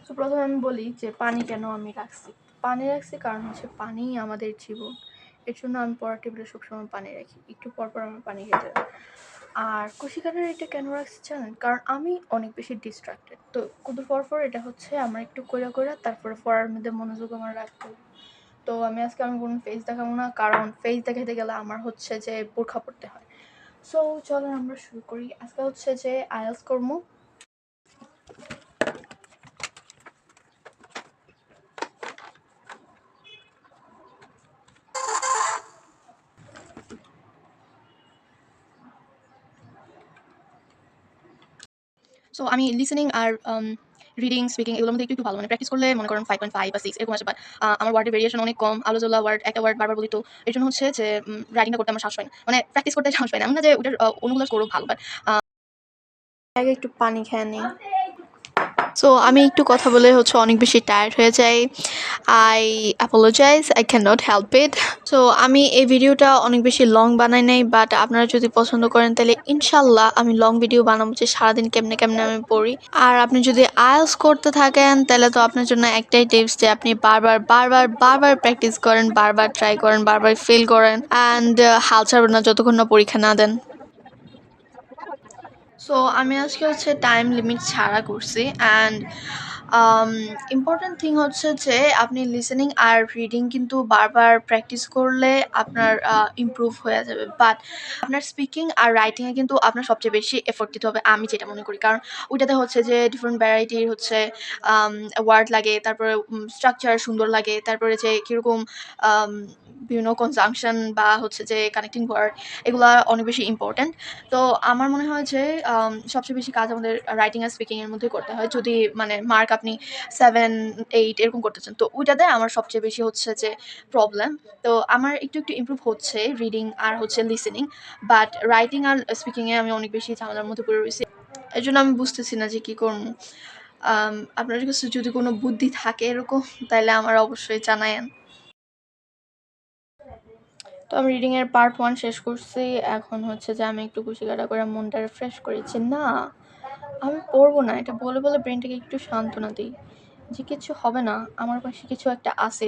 তো প্রথমে আমি বলি যে পানি কেন আমি রাখছি। পানি রাখছি কারণ হচ্ছে পানিই আমাদের জীবন। এর জন্য আমি পড়ার টেবিলে সবসময় পানি রাখি, একটু পরপর আমার পানি খেতে হয়। আর কুশিকারের এটা কেন রাখছি জানেন? কারণ আমি অনেক বেশি ডিস্ট্রাক্টেড, তো কুদু পরপর এটা হচ্ছে আমার একটু কইরা কইরা তারপরে পড়ার মধ্যে মনোযোগ আমার রাখতে হবে। তো আমি কোনো ফেস দেখাবো না, কারণ ফেস দেখাতে গেলে আমার হচ্ছে যে বোরখা পড়তে হয়। সো চলো আমরা শুরু করি। আজকে হচ্ছে যে আইএলটিএস করবো। সো আমি লিসেনিং আর রিডিং, স্পিকিং এগুলোর মধ্যে একটু ভালো, মানে প্র্যাকটিস করলে মনে করেন 5.5 বা 6 এরকম আসে। বাট আমার ওয়ার্ডের ভেরিয়েশন অনেক কম, আলোচলা ওয়ার্ড, একটা ওয়ার্ড বারবার বলি। তো এর জন্য হচ্ছে যে রাইটিংটা করতে আমার সাহস হয় না, মানে প্র্যাকটিস করতে সাহস হয় না। এমন না যে ওটার অনুগুলো করবো ভালো, বাট আগে একটু পানি খেয়ে নিই। সো আমি একটু কথা বলে হচ্ছে অনেক বেশি টায়ার্ড হয়ে যাই। I apologise, I can not help it. So আমি এই ভিডিওটা অনেক বেশি লং বানাই নাই, বাট আপনারা যদি পছন্দ করেন তাহলে ইনশাল্লাহ আমি লং ভিডিও বানাবো যে সারাদিন কেমনে কেমনে আমি পড়ি। আর আপনি যদি আইএলটিএস করতে থাকেন তাহলে তো আপনার জন্য একটাই টিপস যে আপনি বারবার বারবার বারবার প্র্যাকটিস করেন, বারবার ট্রাই করেন, বারবার ফেল করেন, অ্যান্ড হাল ছাড়বেন না যতক্ষণ না পরীক্ষা না দেন। সো আমি আজকে হচ্ছে টাইম লিমিট ছাড়া করছি। অ্যান্ড ইম্পর্ট্যান্ট থিং হচ্ছে যে আপনি লিসেনিং আর রিডিং কিন্তু বারবার প্র্যাকটিস করলে আপনার ইমপ্রুভ হয়ে যাবে। বাট আপনার স্পিকিং আর রাইটিংয়ে কিন্তু আপনার সবচেয়ে বেশি এফোর্ট দিতে হবে, আমি যেটা মনে করি। কারণ ওইটাতে হচ্ছে যে ডিফারেন্ট ভ্যারাইটির হচ্ছে ওয়ার্ড লাগে, তারপরে স্ট্রাকচার সুন্দর লাগে, তারপরে যে কীরকম বিভিন্ন কনজাংশন বা হচ্ছে যে কানেক্টিং ওয়ার্ড, এগুলো অনেক বেশি ইম্পর্ট্যান্ট। তো আমার মনে হয় যে সবচেয়ে বেশি কাজ আমাদের রাইটিং আর স্পিকিংয়ের মধ্যে করতে হয়। যদি মানে মার্ক আপনি 7, 8 এরকম করতে চান, তো ওইটাতে আমার সবচেয়ে বেশি হচ্ছে যে প্রবলেম। তো আমার একটু একটু ইমপ্রুভ হচ্ছে রিডিং আর হচ্ছে লিসেনিং, বাট রাইটিং আর স্পিকিংয়ে আমি অনেক বেশি ঝামেলার মধ্যে পড়ে রয়েছি। এই জন্য আমি বুঝতেছি না যে কী করবো। আপনার কাছে যদি কোনো বুদ্ধি থাকে এরকম, তাহলে আমার অবশ্যই জানায়েন। তো আমি রিডিংয়ের পার্ট 1 শেষ করছি। এখন হচ্ছে যে আমি একটু কুশিকাটা করে মনটা রিফ্রেশ করেছি। না, আমি পড়বো না, এটা বলে বলে ব্রেনটাকে একটু সান্ত্বনা দিই যে কিছু হবে না, আমার পাশে কিছু একটা আছে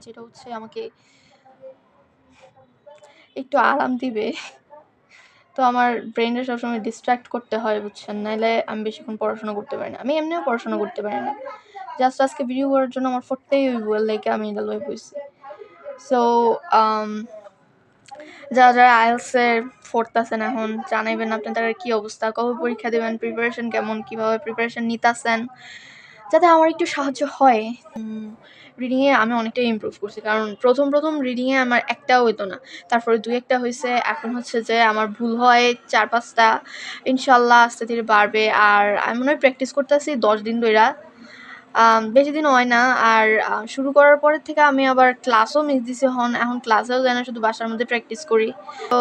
যেটা হচ্ছে আমাকে একটু আরাম দিবে। তো আমার ব্রেনটা সবসময় ডিস্ট্র্যাক্ট করতে হয়, বুঝছেন? নাইলে আমি বেশিক্ষণ পড়াশোনা করতে পারি না। আমি এমনিও পড়াশোনা করতে পারি না, জাস্ট আজকে ভিডিও করার জন্য আমার পড়তেই হইব, লাইক আমি এটা লয়ে বইছি। সো যারা যারা আইএলটিএসের পড়তেছেন এখন জানাইবেন আপনাদের কী অবস্থা, কবে পরীক্ষা দেবেন, প্রিপারেশন কেমন, কীভাবে প্রিপারেশন নিতেছেন, যাতে আমার একটু সাহায্য হয়। রিডিংয়ে আমি অনেকটাই ইমপ্রুভ করছি, কারণ প্রথম রিডিংয়ে আমার একটাও হইতো না, তারপরে 2-1টা হয়েছে। এখন হচ্ছে যে আমার ভুল হয় 4-5টা, ইনশাল্লাহ আস্তে ধীরে বাড়বে। আর আমি মনে হয় প্র্যাকটিস করতেছি 10 দিন ধইরা, বেশি দিন হয় না। আর শুরু করার পরের থেকে আমি আবার ক্লাসও মিস দিছি। এখন ক্লাসেও যাই না, শুধু বাসার মধ্যে প্র্যাকটিস করি। তো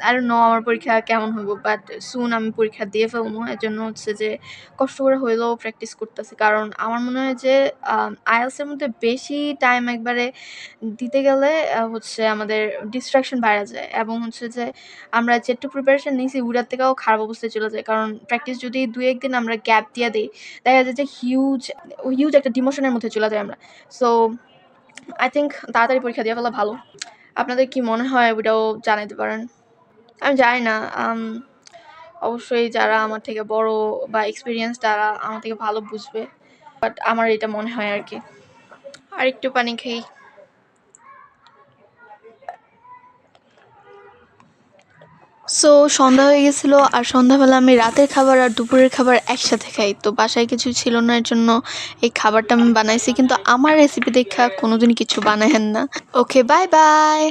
আই ডোন্ট নো আমার পরীক্ষা কেমন হইব, বাট সুন আমি পরীক্ষা দিয়ে ফেলবো। এর জন্য হচ্ছে যে কষ্ট করে হইলেও প্র্যাকটিস করতেছি, কারণ আমার মনে হয় যে আইএলটিএসের মধ্যে বেশি টাইম একবারে দিতে গেলে হচ্ছে আমাদের ডিস্ট্রাকশন বাড়া যায়, এবং হচ্ছে যে আমরা যেটুকু প্রিপারেশন নিয়েছি ওটার থেকেও খারাপ অবস্থায় চলে যায়। কারণ প্র্যাকটিস যদি 2-1 দিন আমরা গ্যাপ দিয়ে দিই, দেখা যায় যে হিউজ একটা ডিমোশনের মধ্যে চলে যাই আমরা। সো আই থিঙ্ক তাড়াতাড়ি পরীক্ষা দিয়ে ফেলা ভালো। আপনাদের কি মনে হয় ওটাও জানাতে পারেন। আমি জানি না, অবশ্যই যারা আমার থেকে বড় বা এক্সপিরিয়েন্স তারা আমার থেকে ভালো বুঝবে, বাট আমার এটা মনে হয় আর কি। আর একটু পানি খেয়ে সো সন্ধ্যা হয়ে গেছিলো, আর সন্ধ্যাবেলা আমি রাতের খাবার আর দুপুরের খাবার একসাথে খাই। তো বাসায় কিছু ছিল না, এর জন্য এই খাবারটা আমি বানাইছি, কিন্তু আমার রেসিপি দেখা কোনোদিন কিছু বানায়েন না। ওকে, বাই বাই।